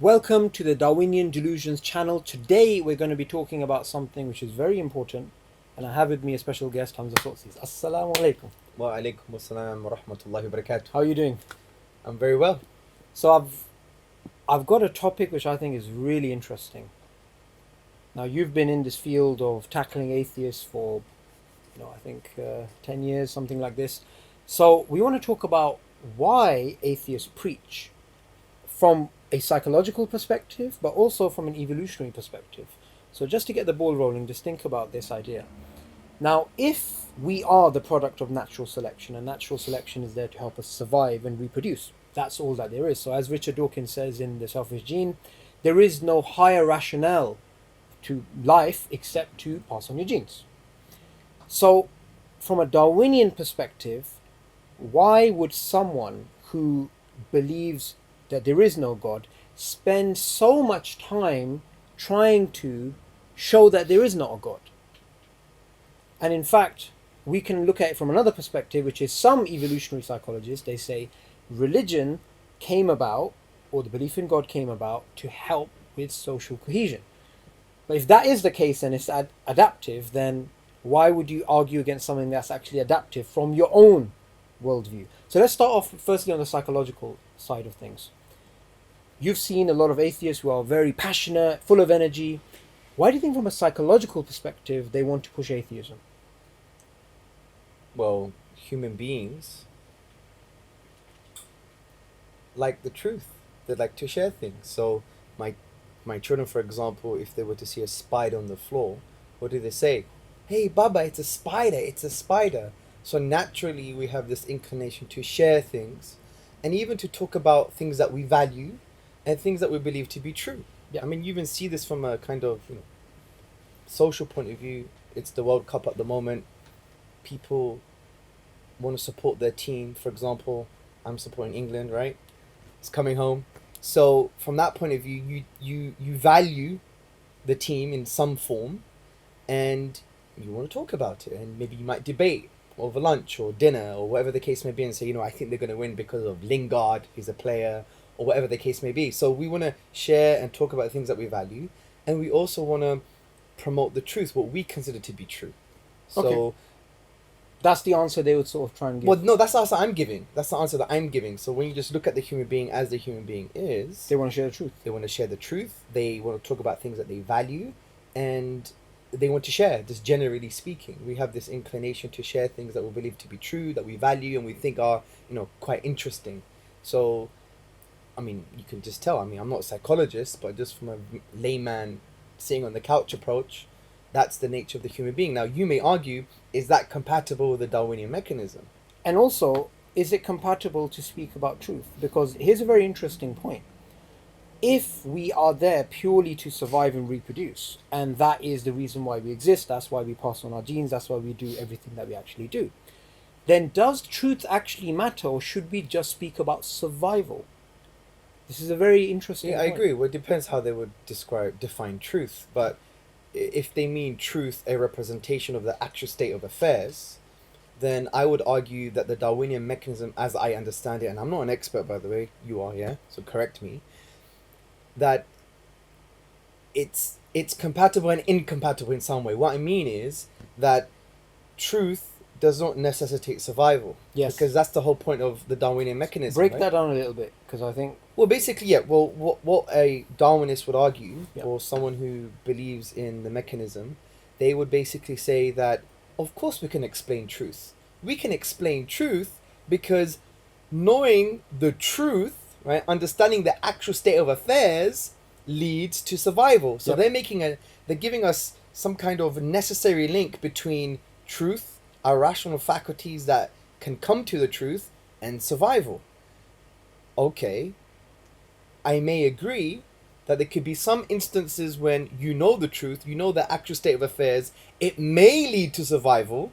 Welcome to the Darwinian Delusions channel. Today we're going to be talking about something which is very important, and I have with me a special guest, Hamza Tzortzis. Assalamu alaikum. Wa alaikum assalam wa rahmatullahi wa barakatuh. How are you doing? I'm very well. So I've got a topic which I think is really interesting. Now you've been in this field of tackling atheists for, I think 10 years, something like this. So we want to talk about why atheists preach from a psychological perspective, but also from an evolutionary perspective. So just to get the ball rolling, just think about this idea. Now, if we are the product of natural selection, and natural selection is there to help us survive and reproduce, that's all that there is. So as Richard Dawkins says in The Selfish Gene, there is no higher rationale to life except to pass on your genes. So from a Darwinian perspective, why would someone who believes that there is no God spend so much time trying to show that there is not a God? And in fact, we can look at it from another perspective, which is some evolutionary psychologists, they say religion came about, or the belief in God came about, to help with social cohesion. But if that is the case and it's adaptive, then why would you argue against something that's actually adaptive from your own worldview? So let's start off firstly on the psychological side of things. You've seen a lot of atheists who are very passionate, full of energy. Why do you think from a psychological perspective they want to push atheism? Well, human beings like the truth. They like to share things. So my children, for example, if they were to see a spider on the floor, what do they say? Hey, Baba, it's a spider, it's a spider. So naturally we have this inclination to share things and even to talk about things that we value and things that we believe to be true. Yeah. I mean, you even see this from a kind of social point of view. It's the World Cup at the moment. People want to support their team. For example, I'm supporting England, right? It's coming home. So from that point of view, you value the team in some form, and you want to talk about it, and maybe you might debate over lunch or dinner or whatever the case may be, and say, I think they're going to win because of Lingard, he's a player, or whatever the case may be. So we want to share and talk about things that we value, and we also want to promote the truth, what we consider to be true. So Okay. That's the answer they would sort of try and give. well, no, that's the answer I'm giving. That's the answer that I'm giving. So when you just look at the human being as the human being is, They want to share the truth. they want to share the truth. They want to talk about things that they value, and they want to share. Just generally speaking, we have this inclination to share things that we believe to be true, that we value, and we think are quite interesting. So, I mean, you can just tell. I mean, I'm not a psychologist, but just from a layman sitting on the couch approach, that's the nature of the human being. Now, you may argue, is that compatible with the Darwinian mechanism? And also, is it compatible to speak about truth? Because here's a very interesting point. If we are there purely to survive and reproduce, and that is the reason why we exist, that's why we pass on our genes, that's why we do everything that we actually do, then does truth actually matter, or should we just speak about survival? This is a very interesting Yeah, I point. agree. Well, it depends how they would define truth. But if they mean truth, a representation of the actual state of affairs, then I would argue that the Darwinian mechanism, as I understand it, and I'm not an expert, by the way, you are, yeah, so correct me, that it's compatible and incompatible in some way. What I mean is that truth does not necessitate survival. Yes. Because that's the whole point of the Darwinian mechanism. Break right? that down a little bit, because I think Well, basically, yeah. Well, what a Darwinist would argue, Yeah. or someone who believes in the mechanism, they would basically say that, of course, we can explain truth. We can explain truth because knowing the truth, right, understanding the actual state of affairs, leads to survival. So Yep. they're giving us some kind of necessary link between truth, our rational faculties that can come to the truth, and survival. Okay, I may agree that there could be some instances when you know the truth, you know the actual state of affairs, it may lead to survival,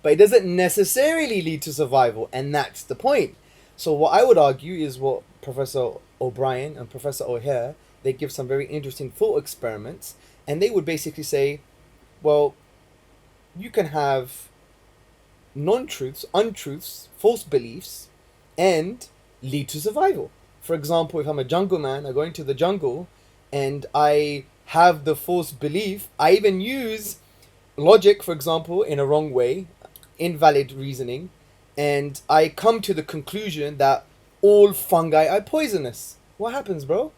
but it doesn't necessarily lead to survival, and that's the point. So what I would argue is what Professor O'Brien and Professor O'Hare, they give some very interesting thought experiments, and they would basically say, well, you can have non-truths, untruths, false beliefs, and lead to survival. For example, if I'm a jungle man, I go into the jungle and I have the false belief. I even use logic, for example, in a wrong way, invalid reasoning, and I come to the conclusion that all fungi are poisonous. What happens, bro?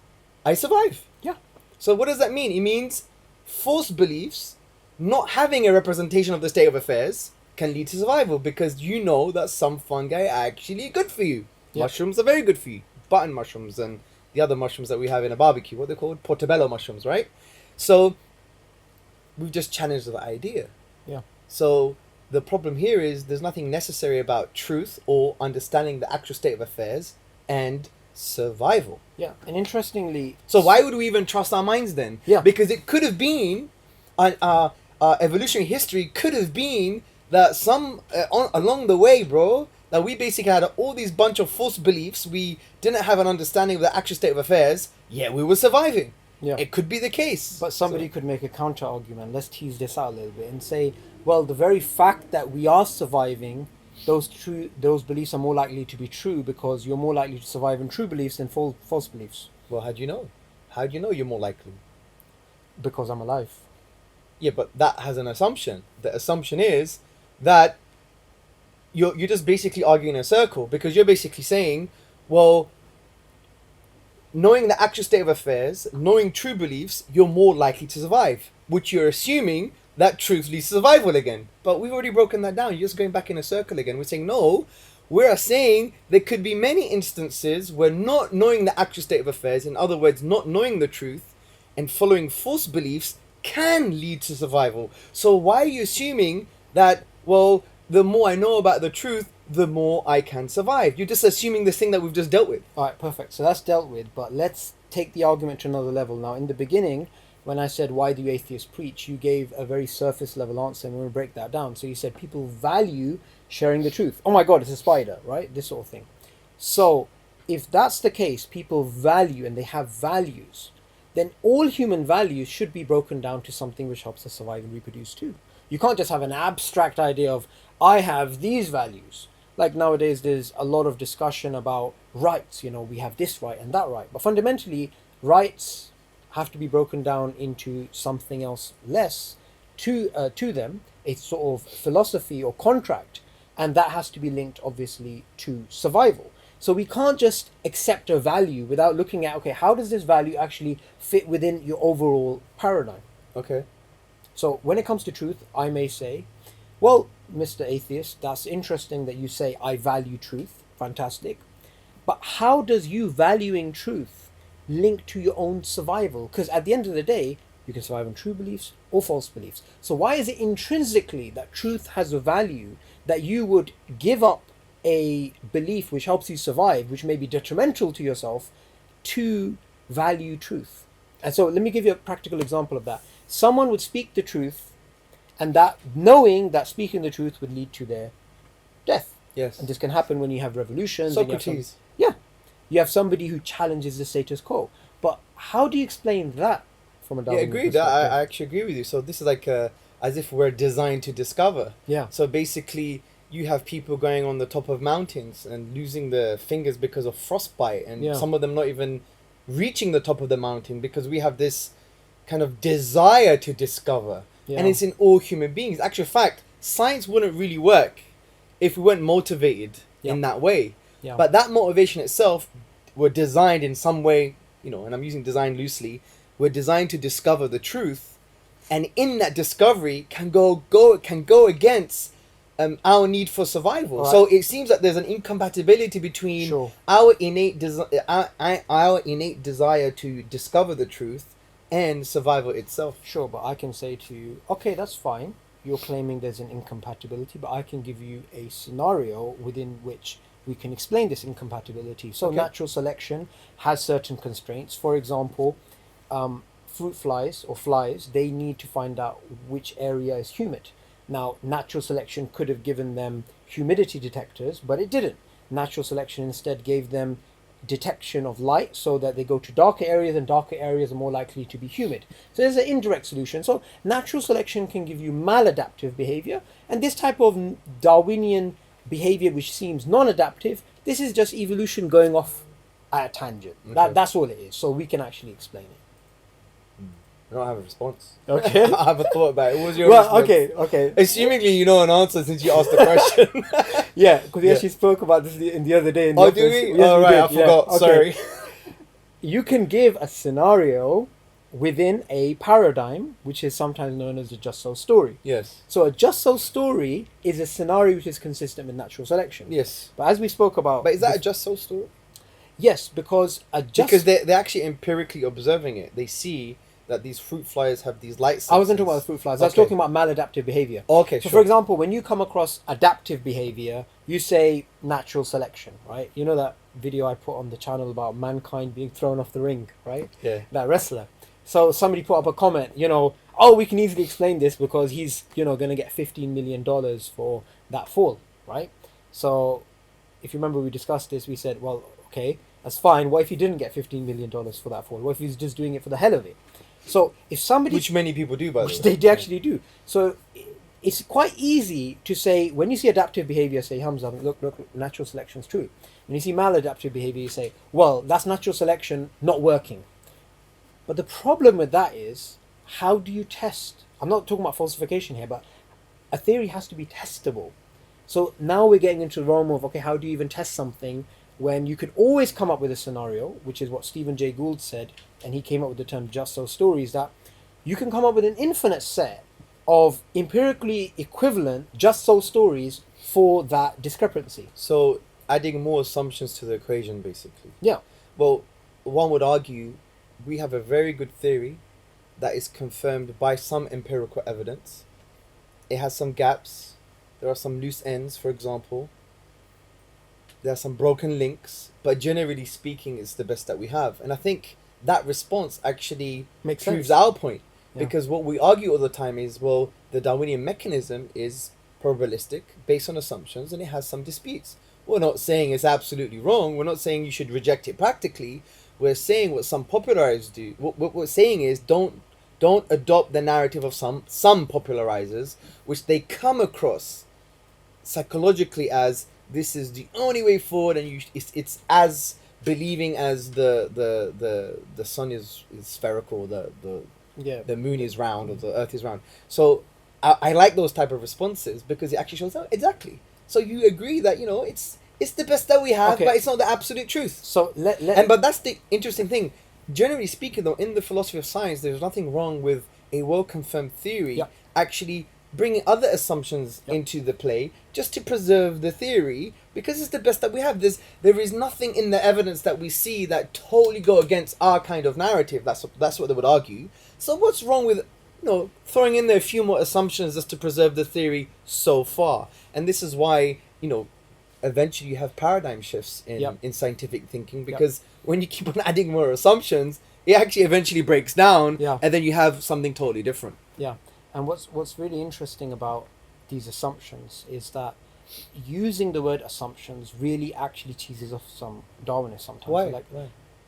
I survive. Yeah. So what does that mean? It means false beliefs, not having a representation of the state of affairs, can lead to survival, because you know that some fungi are actually good for you. Yeah. Mushrooms are very good for you. Button mushrooms and the other mushrooms that we have in a barbecue, what they're called? Portobello mushrooms, right? So we've just challenged that idea. Yeah. So the problem here is there's nothing necessary about truth or understanding the actual state of affairs and survival. Yeah. And interestingly, So why would we even trust our minds then? Yeah. Because it could have been, evolutionary history could have been that along the way, bro, that we basically had all these bunch of false beliefs. We didn't have an understanding of the actual state of affairs, yet we were surviving. Yeah. It could be the case. But somebody could make a counter argument. Let's tease this out a little bit and say, well, the very fact that we are surviving, those beliefs are more likely to be true, because you're more likely to survive in true beliefs than false beliefs. Well, how do you know? How do you know you're more likely? Because I'm alive. Yeah, but that has an assumption. The assumption is that you're just basically arguing in a circle, because you're basically saying, well, knowing the actual state of affairs, knowing true beliefs, you're more likely to survive, which you're assuming that truth leads to survival again. But we've already broken that down. You're just going back in a circle again. We're saying, no, we're saying there could be many instances where not knowing the actual state of affairs, in other words, not knowing the truth and following false beliefs, can lead to survival. So why are you assuming that, well, the more I know about the truth, the more I can survive? You're just assuming this thing that we've just dealt with. All right, perfect. So that's dealt with, but let's take the argument to another level. Now, in the beginning, when I said, why do atheists preach? You gave a very surface level answer, and we're going to break that down. So you said people value sharing the truth. Oh my God, it's a spider, right? This sort of thing. So if that's the case, people value and they have values, then all human values should be broken down to something which helps us survive and reproduce too. You can't just have an abstract idea of, I have these values. Like nowadays, there's a lot of discussion about rights. You know, we have this right and that right. But fundamentally, rights have to be broken down into something else less to them, a sort of philosophy or contract. And that has to be linked, obviously, to survival. So we can't just accept a value without looking at, okay, how does this value actually fit within your overall paradigm? Okay. So when it comes to truth, I may say, well, Mr. Atheist, that's interesting that you say I value truth. Fantastic. But how does you valuing truth link to your own survival? Because at the end of the day, you can survive on true beliefs or false beliefs. So why is it intrinsically that truth has a value that you would give up a belief which helps you survive, which may be detrimental to yourself, to value truth? And so let me give you a practical example of that. Someone would speak the truth, and that knowing that speaking the truth would lead to their death. Yes. And this can happen when you have revolutions. Socrates. You have somebody who challenges the status quo. But how do you explain that from a Darwinian agreed. perspective? I actually agree with you. So this is like as if we're designed to discover. Yeah. So basically, you have people going on the top of mountains and losing their fingers because of frostbite, and some of them not even reaching the top of the mountain, because we have this kind of desire to discover. Yeah. And it's in all human beings. Actual fact, science wouldn't really work if we weren't motivated in that way. Yeah. But that motivation itself, we're designed in some way, you know, and I'm using design loosely, we're designed to discover the truth, and in that discovery can go against our need for survival. Right. So it seems that there's an incompatibility between our innate desire to discover the truth and survival itself. Sure, but I can say to you, okay, that's fine. You're claiming there's an incompatibility, but I can give you a scenario within which we can explain this incompatibility. So natural selection has certain constraints. For example, fruit flies or flies, they need to find out which area is humid. Now, natural selection could have given them humidity detectors, but it didn't. Natural selection instead gave them detection of light, so that they go to darker areas, and darker areas are more likely to be humid. So there's an indirect solution. So natural selection can give you maladaptive behavior, and this type of Darwinian behavior which seems non-adaptive, this is just evolution going off at a tangent. Okay. That's all it is. So we can actually explain it. I don't have a response. Okay. I haven't thought about it. What was your Well, response? okay. Assumingly you know an answer since you asked the question. Yeah, because we Yeah. actually spoke about this in the other day. In the Oh, do office. we? Yes, Oh, we right, did. I forgot. Okay. Sorry. You can give a scenario within a paradigm, which is sometimes known as a just so story. Yes. So a just so story is a scenario which is consistent with natural selection. Yes. But as we spoke about, But is that a just so story? yes, because a just Because they're actually empirically observing it. They see that these fruit flies have these light sensors. I wasn't talking about the fruit flies. I was Okay. talking about maladaptive behavior. Okay, So, sure. for example, when you come across adaptive behavior, you say natural selection, right? You know that video I put on the channel about mankind being thrown off the ring, right? Yeah. That wrestler. So somebody put up a comment, oh, we can easily explain this because he's, going to get $15 million for that fall, right? So if you remember, we discussed this. We said, well, okay, that's fine. What if he didn't get $15 million for that fall? What if he's just doing it for the hell of it? So if somebody... Which many people do, by the Which way. they actually do. So it's quite easy to say, when you see adaptive behavior, say, Hamza, look, natural selection is true. When you see maladaptive behavior, you say, well, that's natural selection not working. But the problem with that is, how do you test? I'm not talking about falsification here, but a theory has to be testable. So now we're getting into the realm of, okay, how do you even test something when you could always come up with a scenario, which is what Stephen Jay Gould said, and he came up with the term just so stories, that you can come up with an infinite set of empirically equivalent just so stories for that discrepancy. So adding more assumptions to the equation, basically. Yeah. Well, one would argue we have a very good theory that is confirmed by some empirical evidence. It has some gaps. There are some loose ends, for example. There are some broken links, but generally speaking, it's the best that we have. And I think that response actually Makes proves sense. our point. Yeah. Because what we argue all the time is, well, the Darwinian mechanism is probabilistic, based on assumptions, and it has some disputes. We're not saying it's absolutely wrong. We're not saying you should reject it practically. We're saying what some popularizers do. What we're saying is don't adopt the narrative of some popularizers, which they come across psychologically as this is the only way forward, and it's as believing as the sun is spherical, the moon is round, or the earth is round. So I like those type of responses because it actually shows out exactly. So you agree that it's the best that we have, Okay. but it's not the absolute truth. So But that's the interesting thing. Generally speaking, though, in the philosophy of science, there's nothing wrong with a well-confirmed theory Yeah. actually bringing other assumptions Yeah. into the play just to preserve the theory, because it's the best that we have. There is nothing in the evidence that we see that totally go against our kind of narrative. That's what they would argue. So what's wrong with throwing in there a few more assumptions just to preserve the theory so far? And this is why eventually you have paradigm shifts in scientific thinking, because when you keep on adding more assumptions, it actually eventually breaks down, Yeah. and then you have something totally different. Yeah, and what's really interesting about these assumptions is that using the word assumptions really actually cheeses off some Darwinists sometimes. Why? So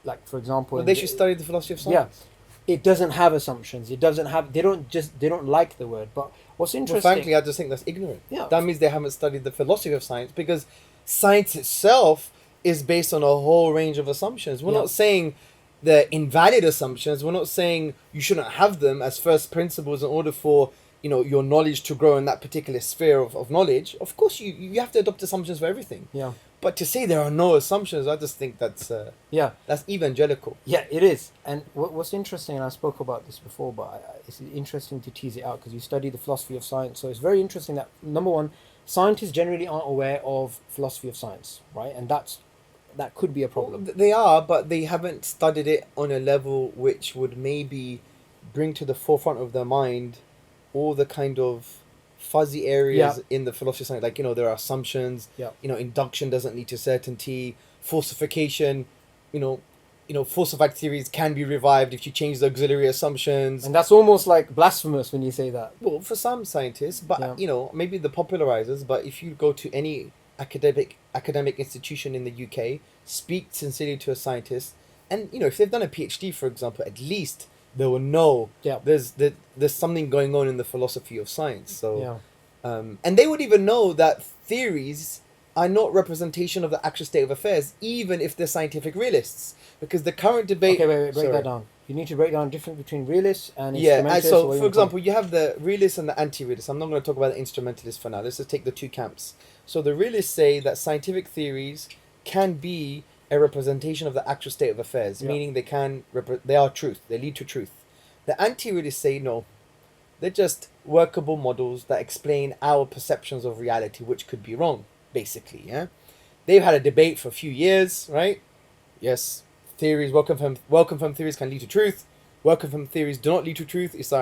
like for example, Well, they should study the philosophy of Yeah, science. it doesn't have assumptions. It doesn't have. They don't like the word. But what's Well, interesting? frankly, I just think that's ignorant. Yeah. That means they haven't studied the philosophy of science, because science itself is based on a whole range of assumptions. We're Yeah. not saying they're invalid assumptions. We're not saying you shouldn't have them as first principles in order for your knowledge to grow in that particular sphere of knowledge. Of course, you have to adopt assumptions for everything. Yeah, But to say there are no assumptions, I just think that's yeah. evangelical. Yeah, it is. And what's interesting, and I spoke about this before, but it's interesting to tease it out because you study the philosophy of science. So it's very interesting that, number one, scientists generally aren't aware of philosophy of science, right? And that could be a problem. Well, they are, but they haven't studied it on a level which would maybe bring to the forefront of their mind all the kind of fuzzy areas in the philosophy of science. Like, there are assumptions, Yeah. Induction doesn't lead to certainty, falsification, falsified theories can be revived if you change the auxiliary assumptions. And that's almost like blasphemous when you say that. Well, for some scientists, but Yeah. maybe the popularizers. But if you go to any academic institution in the UK, speak sincerely to a scientist, and if they've done a PhD, for example, at least they will know there's something going on in the philosophy of science. So, Yeah. and they would even know that theories are not representation of the actual state of affairs, even if they're scientific realists. Because the current debate... Okay, wait, break Sorry. that down. You need to break down the difference between realists and Yeah, instrumentalists. so or for even example, you have the realists and the anti-realists. I'm not going to talk about the instrumentalists for now. Let's just take the two camps. So the realists say that scientific theories can be a representation of the actual state of affairs, meaning they are truth. They lead to truth. The anti-realists say no. They're just workable models that explain our perceptions of reality, which could be wrong, basically. Yeah, they've had a debate for a few years, right? Yes, theories, well-confirmed theories can lead to truth. Well-confirmed theories do not lead to truth. It's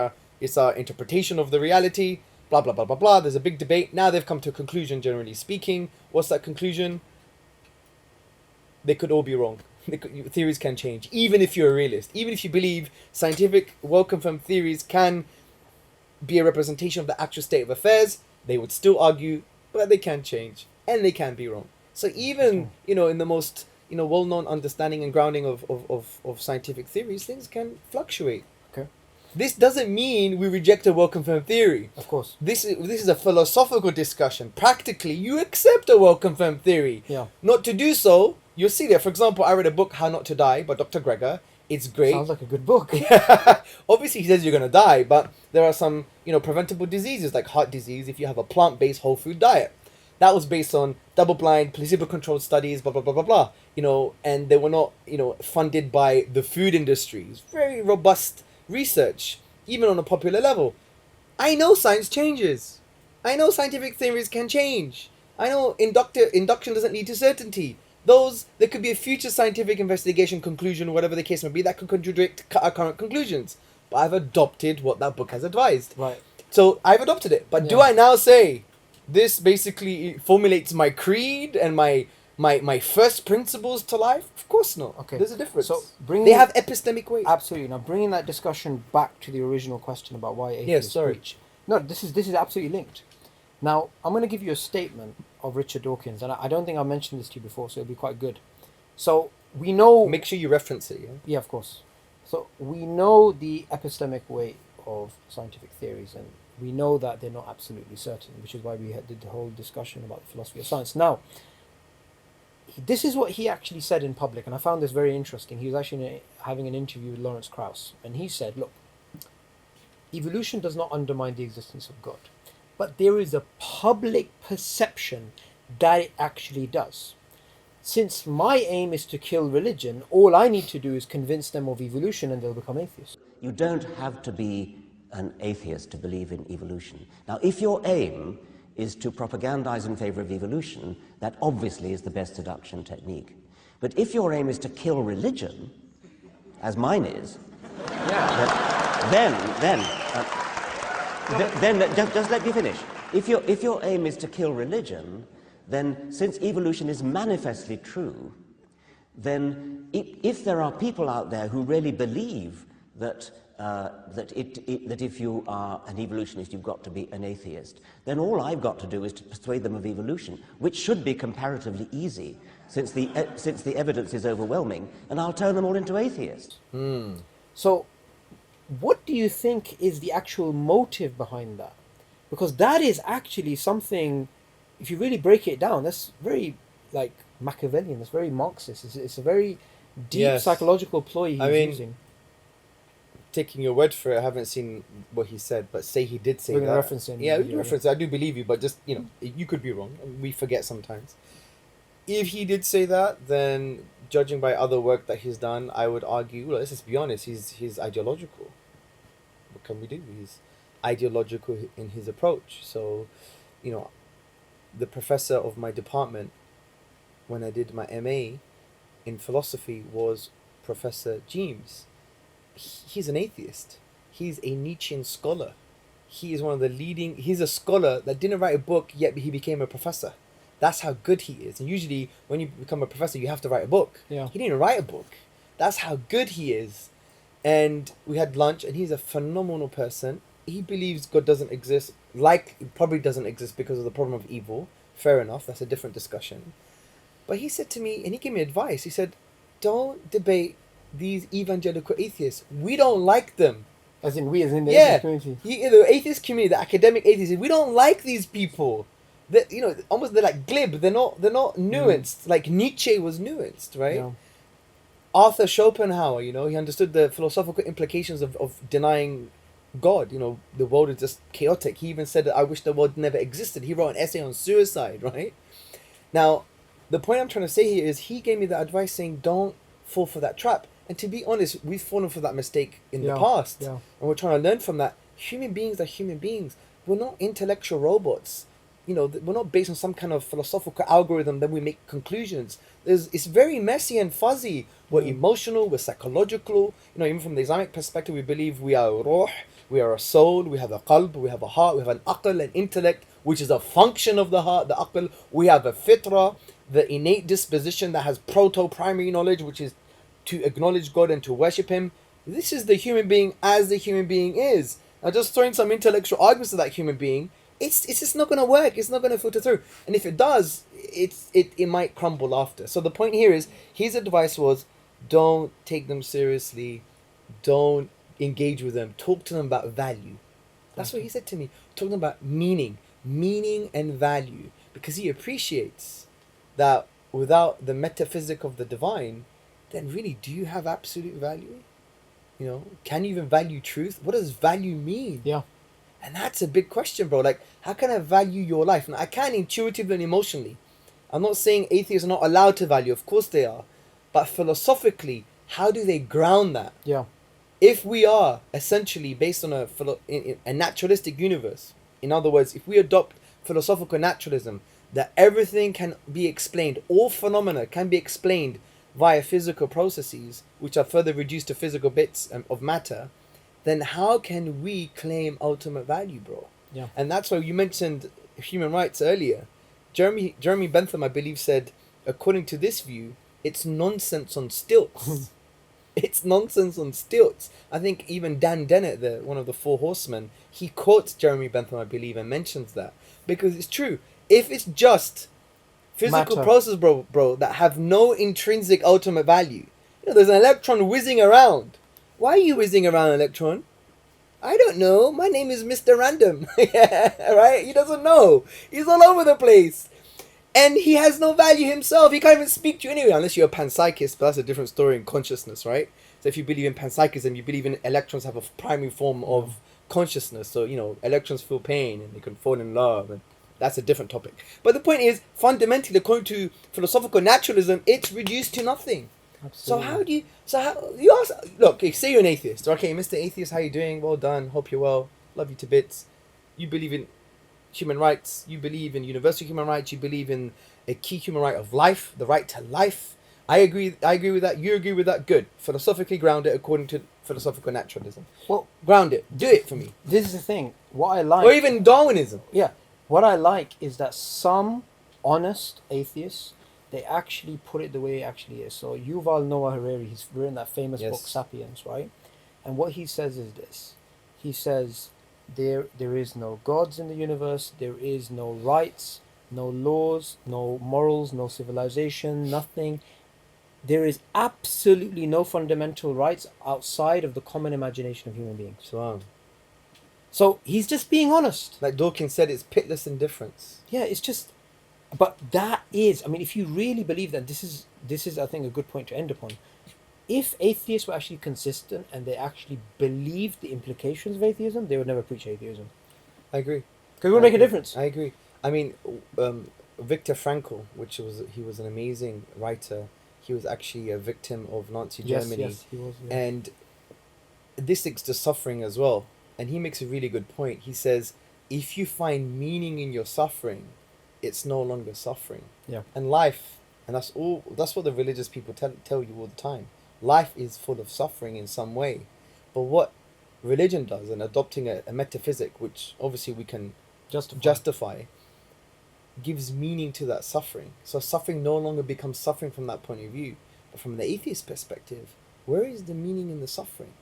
our interpretation of the reality. Blah blah blah blah blah. There's a big debate. Now they've come to a conclusion. Generally speaking, what's that conclusion? They could all be wrong. Theories can change, even if you're a realist. Even if you believe scientific, well-confirmed theories can be a representation of the actual state of affairs, they would still argue, but they can change and they can be wrong. So even in the most well-known understanding and grounding of scientific theories, things can fluctuate. Okay. This doesn't mean we reject a well-confirmed theory. Of course. This is a philosophical discussion. Practically, you accept a well-confirmed theory. Yeah. Not to do so, you'll see there. For example, I read a book, How Not to Die, by Dr. Greger. It's great. Sounds like a good book. Obviously, he says you're going to die, but there are some, preventable diseases like heart disease if you have a plant-based whole food diet. That was based on double-blind, placebo-controlled studies, blah, blah, blah, blah, blah. And they were not, funded by the food industry. It's very robust research, even on a popular level. I know science changes. I know scientific theories can change. I know induction doesn't lead to certainty. There could be a future scientific investigation conclusion, whatever the case may be, that could contradict our current conclusions. But I've adopted what that book has advised. Right. So I've adopted it. But do I now say this basically formulates my creed and my first principles to life? Of course not. Okay. There's a difference. So they have epistemic weight. Absolutely. Now bringing that discussion back to the original question about why atheists preach. No, this is absolutely linked. Now, I'm going to give you a statement of Richard Dawkins, and I don't think I mentioned this to you before, so it'll be quite good. So, we know... Make sure you reference it, yeah? Yeah, of course. So, we know the epistemic weight of scientific theories, and we know that they're not absolutely certain, which is why we did the whole discussion about the philosophy of science. Now, this is what he actually said in public, and I found this very interesting. He was actually having an interview with Lawrence Krauss, and he said, look, evolution does not undermine the existence of God. But there is a public perception that it actually does. Since my aim is to kill religion, all I need to do is convince them of evolution and they'll become atheists. You don't have to be an atheist to believe in evolution. Now, if your aim is to propagandize in favor of evolution, that obviously is the best seduction technique. But if your aim is to kill religion, as mine is, then just let me finish. If your aim is to kill religion, then since evolution is manifestly true, then if there are people out there who really believe that that if you are an evolutionist, you've got to be an atheist, then all I've got to do is to persuade them of evolution, which should be comparatively easy, since the evidence is overwhelming, and I'll turn them all into atheists. So, what do you think is the actual motive behind that? Because that is actually something, if you really break it down, that's very Machiavellian, that's very Marxist. It's a very deep psychological ploy he's using. Taking your word for it, I haven't seen what he said, but say he did say that. Reference in reference. I do believe you, but just, you could be wrong. We forget sometimes. If he did say that, then judging by other work that he's done, I would argue, let's just be honest, he's ideological. What can we do? He's ideological in his approach. So, the professor of my department, when I did my MA in philosophy, was Professor James. He's an atheist. He's a Nietzschean scholar. He is one of the leading... He's a scholar that didn't write a book, yet he became a professor. That's how good he is. And usually, when you become a professor, you have to write a book. Yeah. He didn't write a book. That's how good he is. And we had lunch, and he's a phenomenal person. He believes God doesn't exist. Probably doesn't exist because of the problem of evil. Fair enough. That's a different discussion. But he said to me, and he gave me advice. He said, don't debate these evangelical atheists. We don't like them. As in the atheist community. The atheist community, the academic atheists, we don't like these people. almost they're like glib. They're not nuanced. Like Nietzsche was nuanced, right? Yeah. Arthur Schopenhauer, he understood the philosophical implications of denying God. The world is just chaotic. He even said that I wish the world never existed. He wrote an essay on suicide, right? Now, the point I'm trying to say here is he gave me the advice saying don't fall for that trap. And to be honest, we've fallen for that mistake in the past. Yeah. And we're trying to learn from that. Human beings are human beings. We're not intellectual robots. We're not based on some kind of philosophical algorithm, then we make conclusions. It's very messy and fuzzy. We're emotional, we're psychological. Even from the Islamic perspective, we believe we are ruh, we are a soul, we have a qalb, we have a heart, we have an aql, an intellect, which is a function of the heart, the aql. We have a fitra, the innate disposition that has proto-primary knowledge, which is to acknowledge God and to worship Him. This is the human being as the human being is. Now, just throwing some intellectual arguments to that human being, it's just not going to work. It's not going to filter through. And if it does, it might crumble after. So the point here is, his advice was, don't take them seriously. Don't engage with them. Talk to them about value. That's what he said to me. Talk to them about meaning and value. Because he appreciates that without the metaphysic of the divine, then really, do you have absolute value? Can you even value truth? What does value mean? Yeah. And that's a big question, bro. Like, how can I value your life? And I can intuitively and emotionally. I'm not saying atheists are not allowed to value. Of course they are. But philosophically, how do they ground that? Yeah. If we are essentially based on a naturalistic universe, in other words, if we adopt philosophical naturalism, that everything can be explained, all phenomena can be explained via physical processes, which are further reduced to physical bits of matter, then how can we claim ultimate value, bro? Yeah. And that's why you mentioned human rights earlier. Jeremy Bentham, I believe, said, according to this view, it's nonsense on stilts. It's nonsense on stilts. I think even Dan Dennett, one of the Four Horsemen, he quotes Jeremy Bentham, I believe, and mentions that. Because it's true. If it's just physical Matter. processes, bro, that have no intrinsic ultimate value. There's an electron whizzing around. Why are you whizzing around, electron? I don't know. My name is Mr. Random. Yeah, right? He doesn't know. He's all over the place. And he has no value himself. He can't even speak to you anyway, unless you're a panpsychist, but that's a different story in consciousness, right? So if you believe in panpsychism, you believe in electrons have a primary form of consciousness. So, electrons feel pain and they can fall in love, and that's a different topic. But the point is, fundamentally, according to philosophical naturalism, it's reduced to nothing. Absolutely. So how you ask, look, okay, say you're an atheist. Okay, Mr. Atheist, how you doing? Well done. Hope you're well. Love you to bits. You believe in human rights. You believe in universal human rights. You believe in a key human right of life, the right to life. I agree with that. You agree with that. Good. Philosophically ground it according to philosophical naturalism. Well, ground it. Do it for me. this is the thing. What I like, Or even Darwinism. yeah, what I like is that some honest atheists, they actually put it the way it actually is. So Yuval Noah Harari, he's written that famous Yes. book Sapiens, right? And what he says is this. He says there is no gods in the universe, there is no rights, no laws, no morals, no civilization, nothing. There is absolutely no fundamental rights outside of the common imagination of human beings. So he's just being honest. Like Dawkins said, it's pitless indifference. Yeah, it's just, but that is, I mean, if you really believe that, this is I think a good point to end upon. If atheists were actually consistent and they actually believed the implications of atheism, they would never preach atheism. I agree. Because it would make a difference. I agree. I mean, Viktor Frankl, he was an amazing writer. He was actually a victim of Nazi Germany. Yes, he was. Yeah. And this leads to suffering as well. And he makes a really good point. He says, if you find meaning in your suffering, it's no longer suffering. Yeah. And life, and that's what the religious people tell you all the time. Life is full of suffering in some way. But what religion does, and adopting a metaphysic, which obviously we can justify, gives meaning to that suffering. So suffering no longer becomes suffering from that point of view. But from the atheist perspective, where is the meaning in the suffering?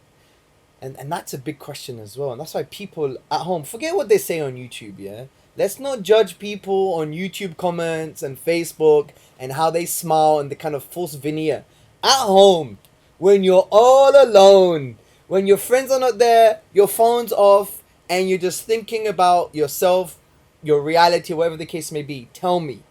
And that's a big question as well. And that's why people at home, forget what they say on YouTube, yeah? Let's not judge people on YouTube comments and Facebook and how they smile and the kind of false veneer. At home, when you're all alone, when your friends are not there, your phone's off, and you're just thinking about yourself, your reality, whatever the case may be. Tell me,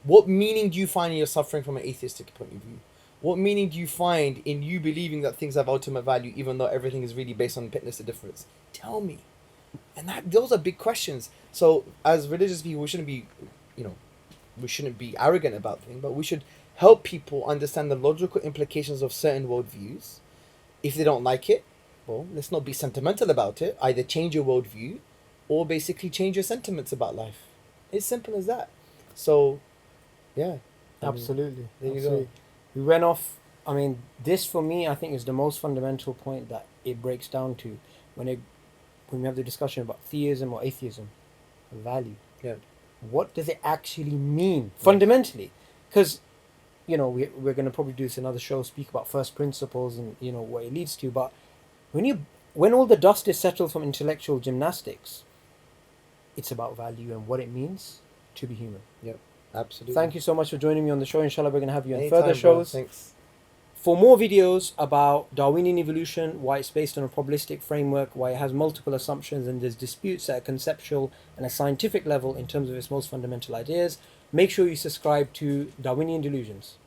what meaning do you find in your suffering from an atheistic point of view? What meaning do you find in you believing that things have ultimate value, even though everything is really based on fitness and difference? Tell me. And those are big questions. So as religious people, we shouldn't be, we shouldn't be arrogant about things, but we should help people understand the logical implications of certain worldviews. If they don't like it, well, let's not be sentimental about it. Either change your worldview or basically change your sentiments about life. It's simple as that. So, yeah. Absolutely. There you Absolutely. go. We went off. I mean, this for me, I think, is the most fundamental point that it breaks down to when we have the discussion about theism or atheism, value. Yeah. What does it actually mean fundamentally? Because, we're going to probably do this in another show, speak about first principles and what it leads to. But when all the dust is settled from intellectual gymnastics, it's about value and what it means to be human. Yep. Absolutely. Thank you so much for joining me on the show. Inshallah, we're going to have you in Anytime, further bro. shows. Thanks. For more videos about Darwinian evolution, why it's based on a probabilistic framework, why it has multiple assumptions and there's disputes at a conceptual and a scientific level in terms of its most fundamental ideas, make sure you subscribe to Darwinian Delusions.